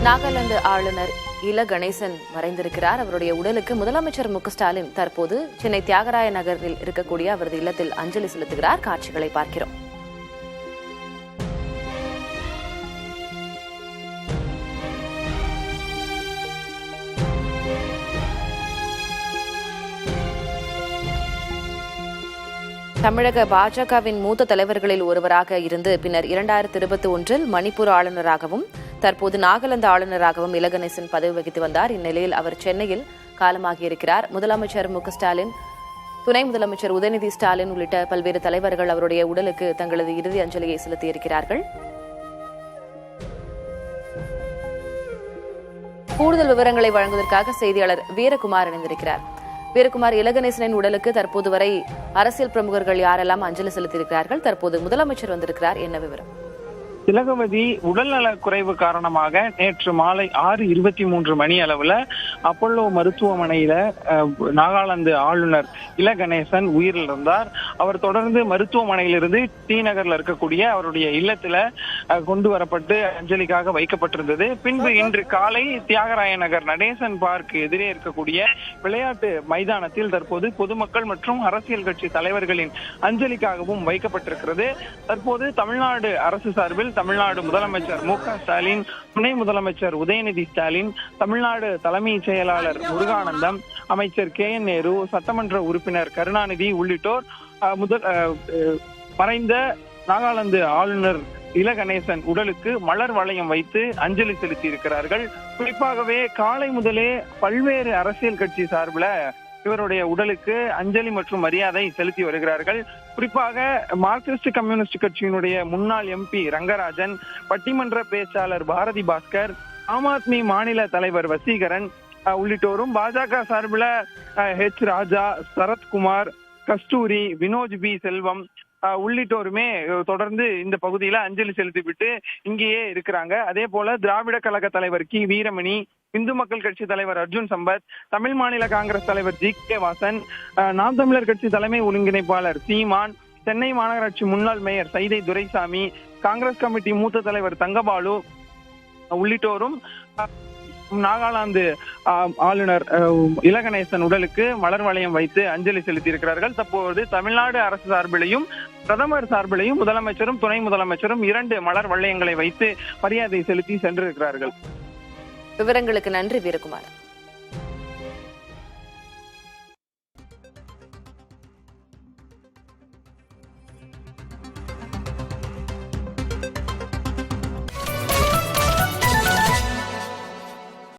நாகாலாந்து ஆளுநர் இல கணேசன் மறைந்திருக்கிறார். அவருடைய உடலுக்கு முதலமைச்சர் மு க ஸ்டாலின் தற்போது சென்னை தியாகராய நகரில் இருக்கக்கூடிய அவரது இல்லத்தில் அஞ்சலி செலுத்துகிறார். காட்சிகளை பார்க்கிறோம். தமிழக பாஜகவின் மூத்த தலைவர்களில் ஒருவராக இருந்து பின்னர் 2021 மணிப்பூர் ஆளுநராகவும் தற்போது நாகாலாந்து ஆளுநராகவும் இல கணேசன் பதவி வகித்து வந்தார். இந்நிலையில் அவர் சென்னையில் காலமாகியிருக்கிறார். முதலமைச்சர் மு க ஸ்டாலின், துணை முதலமைச்சர் உதயநிதி ஸ்டாலின் உள்ளிட்ட பல்வேறு தலைவர்கள் அவருடைய உடலுக்கு தங்களது இறுதி அஞ்சலியை செலுத்தியிருக்கிறார்கள். கூடுதல் விவரங்களை வழங்குவதற்காக செய்தியாளர் வீரகுமார் இணைந்திருக்கிறார். வீரகுமார், இல கணேசனின் உடலுக்கு தற்போது வரை அரசியல் பிரமுகர்கள் யாரெல்லாம் அஞ்சலி செலுத்தியிருக்கிறார்கள்? தற்போது முதலமைச்சர் வந்திருக்கிறார், என்ன விவரம்? திலகவதி உடல்நல குறைவு காரணமாக நேற்று மாலை 6:23 மணி அளவுல அப்பல்லோ மருத்துவமனையில நாகாலாந்து ஆளுநர் இல கணேசன் உயிரிழந்தார். அவர் தொடர்ந்து மருத்துவமனையிலிருந்து டி நகர்ல இருக்கக்கூடிய அவருடைய இல்லத்துல கொண்டு வரப்பட்டு அஞ்சலிக்காக வைக்கப்பட்டிருந்தது. பின்பு இன்று காலை தியாகராய நகர் நடேசன் பார்க் எதிரே இருக்கக்கூடிய விளையாட்டு மைதானத்தில் தற்போது பொதுமக்கள் மற்றும் அரசியல் கட்சி தலைவர்களின் அஞ்சலிக்காகவும் வைக்கப்பட்டிருக்கிறது. தற்போது தமிழ்நாடு அரசு சார்பில் தமிழ்நாடு முதலமைச்சர் மு க ஸ்டாலின், துணை முதலமைச்சர் உதயநிதி ஸ்டாலின், தமிழ்நாடு தலைமை செயலாளர் முருகானந்தம், அமைச்சர் KN நேரு, சட்டமன்ற உறுப்பினர் கருணாநிதி உள்ளிட்டோர் மறைந்த நாகாலாந்து ஆளுநர் இல கணேசன் உடலுக்கு மலர் வளையம் வைத்து அஞ்சலி செலுத்தி இருக்கிறார்கள். குறிப்பாகவே காலை முதலே பல்வேறு அரசியல் கட்சி சார்பில் இவருடைய உடலுக்கு அஞ்சலி மற்றும் மரியாதை செலுத்தி வருகிறார்கள். குறிப்பாக மார்க்சிஸ்ட் கம்யூனிஸ்ட் கட்சியினுடைய முன்னாள் MP ரங்கராஜன், பட்டிமன்ற பேச்சாளர் பாரதி பாஸ்கர், ஆம் ஆத்மி மாநில தலைவர் வசீகரன் உள்ளிட்டோரும், பாஜக சார்பில் H ராஜா, சரத்குமார், கஸ்தூரி, வினோஜ் B செல்வம் உள்ளிட்டோருமே தொடர்ந்து இந்த பகுதியில அஞ்சலி செலுத்திவிட்டு இங்கேயே இருக்கிறாங்க. அதே போல திராவிட கழக தலைவர் கி வீரமணி, இந்து மக்கள் கட்சி தலைவர் அர்ஜுன் சம்பத், தமிழ் மாநில காங்கிரஸ் தலைவர் GK வாசன், நாம் தமிழர் கட்சி தலைமை ஒருங்கிணைப்பாளர் சீமான், சென்னை மாநகராட்சி முன்னாள் மேயர் சைதை துரைசாமி, காங்கிரஸ் கமிட்டி மூத்த தலைவர் தங்கபாலு உள்ளிட்டோரும் நாகாலாந்து ஆளுநர் இல கணேசன் உடலுக்கு மலர் வளையம் வைத்து அஞ்சலி செலுத்தி இருக்கிறார்கள். தற்போது தமிழ்நாடு அரசு சார்பிலையும் பிரதமர் சார்பிலையும் முதலமைச்சரும் துணை முதலமைச்சரும் 2 மலர் வளையங்களை வைத்து மரியாதை செலுத்தி சென்றிருக்கிறார்கள். விவரங்களுக்கு நன்றி வீரகுமார்.